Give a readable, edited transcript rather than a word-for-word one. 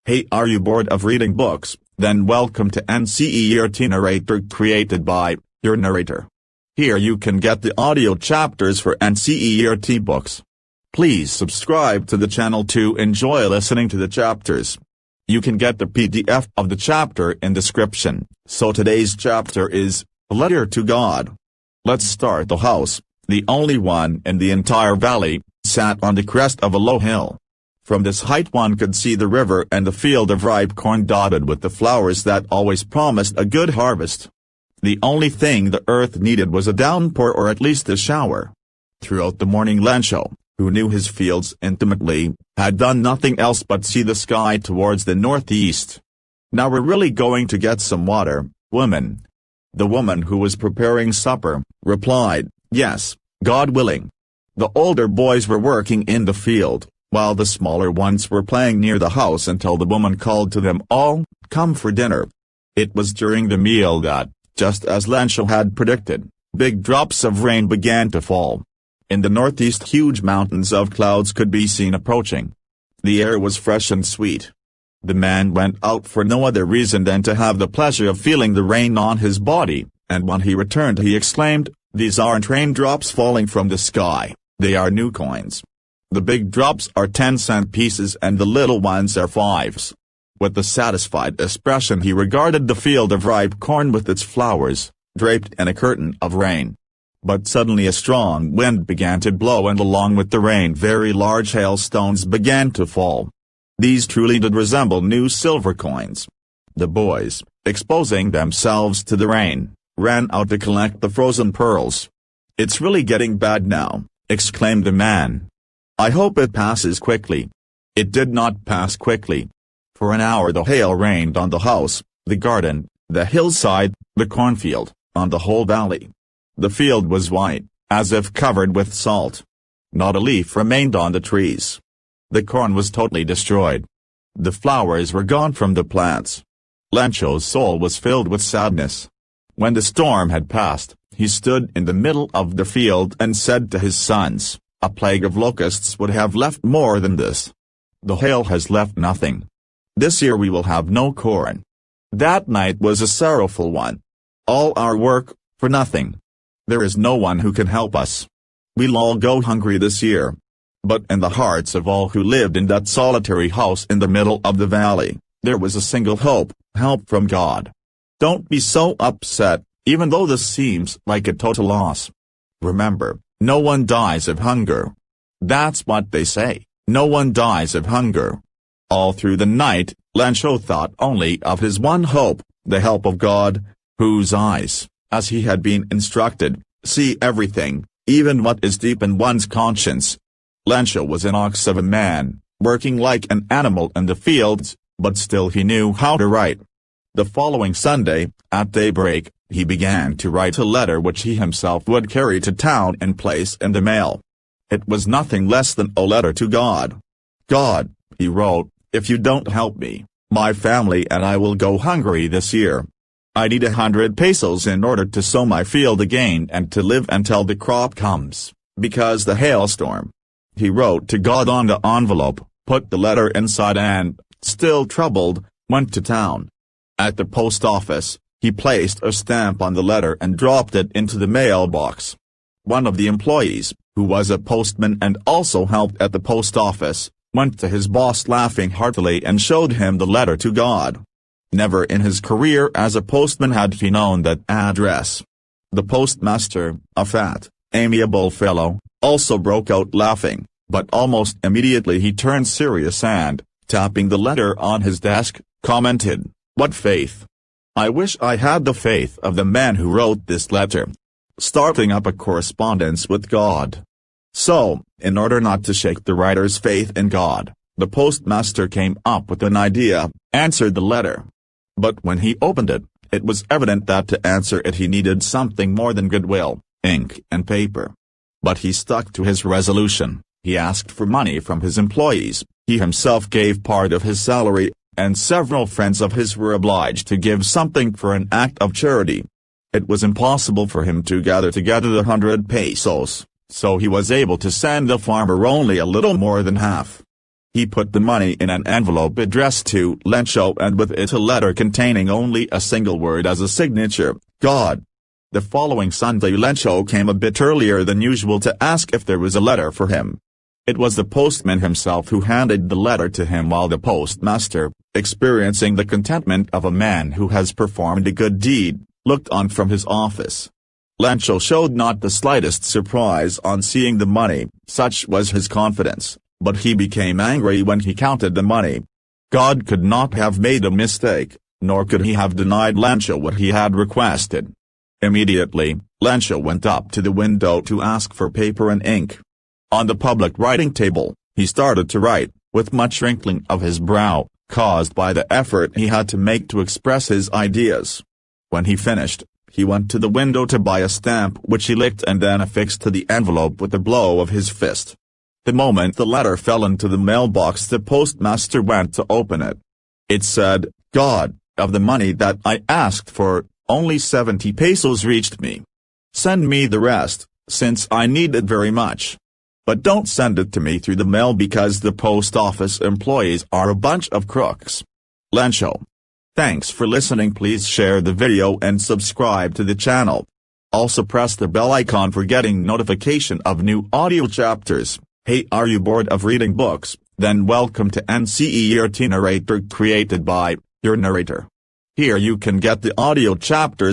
Hey, are you bored of reading books? Then welcome to NCERT Narrator, created by your narrator. Here you can get the audio chapters for NCERT books. Please subscribe to the channel to enjoy listening to the chapters. You can get the PDF of the chapter in description. So today's chapter is A Letter to God. Let's start. The house, the only one in the entire valley, sat on the crest of a low hill. From this height one could see the river and the field of ripe corn dotted with the flowers that always promised a good harvest. The only thing the earth needed was a downpour, or at least a shower. Throughout the morning Lencho, who knew his fields intimately, had done nothing else but see the sky towards the northeast. "Now we're really going to get some water, woman." The woman, who was preparing supper, replied, "Yes, God willing." The older boys were working in the field, while the smaller ones were playing near the house until the woman called to them all, "Come for dinner." It was during the meal that, just as Lencho had predicted, big drops of rain began to fall. In the northeast huge mountains of clouds could be seen approaching. The air was fresh and sweet. The man went out for no other reason than to have the pleasure of feeling the rain on his body, and when he returned he exclaimed, "These aren't raindrops falling from the sky, they are new coins. The big drops are 10-cent pieces and the little ones are 5s. With a satisfied expression he regarded the field of ripe corn with its flowers, draped in a curtain of rain. But suddenly a strong wind began to blow, and along with the rain very large hailstones began to fall. These truly did resemble new silver coins. The boys, exposing themselves to the rain, ran out to collect the frozen pearls. "It's really getting bad now," exclaimed the man. "I hope it passes quickly." It did not pass quickly. For an hour the hail rained on the house, the garden, the hillside, the cornfield, on the whole valley. The field was white, as if covered with salt. Not a leaf remained on the trees. The corn was totally destroyed. The flowers were gone from the plants. Lencho's soul was filled with sadness. When the storm had passed, he stood in the middle of the field and said to his sons, "A plague of locusts would have left more than this. The hail has left nothing. This year we will have no corn." That night was a sorrowful one. All our work, for nothing. There is no one who can help us. We'll all go hungry this year. But in the hearts of all who lived in that solitary house in the middle of the valley, there was a single hope, help from God. Don't be so upset, even though this seems like a total loss. Remember, no one dies of hunger. That's what they say, no one dies of hunger. All through the night, Lencho thought only of his one hope, the help of God, whose eyes, as he had been instructed, see everything, even what is deep in one's conscience. Lencho was an ox of a man, working like an animal in the fields, but still he knew how to write. The following Sunday, at daybreak, he began to write a letter which he himself would carry to town and place in the mail. It was nothing less than a letter to God. "God," he wrote, "if you don't help me, my family and I will go hungry this year. I need 100 pesos in order to sow my field again and to live until the crop comes, because the hailstorm." He wrote to God on the envelope, put the letter inside and, still troubled, went to town. At the post office, he placed a stamp on the letter and dropped it into the mailbox. One of the employees, who was a postman and also helped at the post office, went to his boss laughing heartily and showed him the letter to God. Never in his career as a postman had he known that address. The postmaster, a fat, amiable fellow, also broke out laughing, but almost immediately he turned serious and, tapping the letter on his desk, commented, "What faith! I wish I had the faith of the man who wrote this letter. Starting up a correspondence with God." So, in order not to shake the writer's faith in God, the postmaster came up with an idea, answered the letter. But when he opened it, it was evident that to answer it he needed something more than goodwill, ink and paper. But he stuck to his resolution. He asked for money from his employees, he himself gave part of his salary, and several friends of his were obliged to give something for an act of charity. It was impossible for him to gather together the 100 pesos, so he was able to send the farmer only a little more than half. He put the money in an envelope addressed to Lencho and with it a letter containing only a single word as a signature, God. The following Sunday Lencho came a bit earlier than usual to ask if there was a letter for him. It was the postman himself who handed the letter to him while the postmaster, experiencing the contentment of a man who has performed a good deed, looked on from his office. Lencho showed not the slightest surprise on seeing the money, such was his confidence, but he became angry when he counted the money. God could not have made a mistake, nor could he have denied Lencho what he had requested. Immediately, Lencho went up to the window to ask for paper and ink. On the public writing table, he started to write, with much wrinkling of his brow, caused by the effort he had to make to express his ideas. When he finished, he went to the window to buy a stamp which he licked and then affixed to the envelope with a blow of his fist. The moment the letter fell into the mailbox, the postmaster went to open it. It said, God, of the money that I asked for, only 70 pesos reached me. Send me the rest, since I need it very much. But don't send it to me through the mail because the post office employees are a bunch of crooks. Lencho. Thanks for listening. Please share the video and subscribe to the channel. Also press the bell icon for getting notification of new audio chapters. Hey, are you bored of reading books? Then welcome to NCERT Narrator, created by your narrator. Here you can get the audio chapters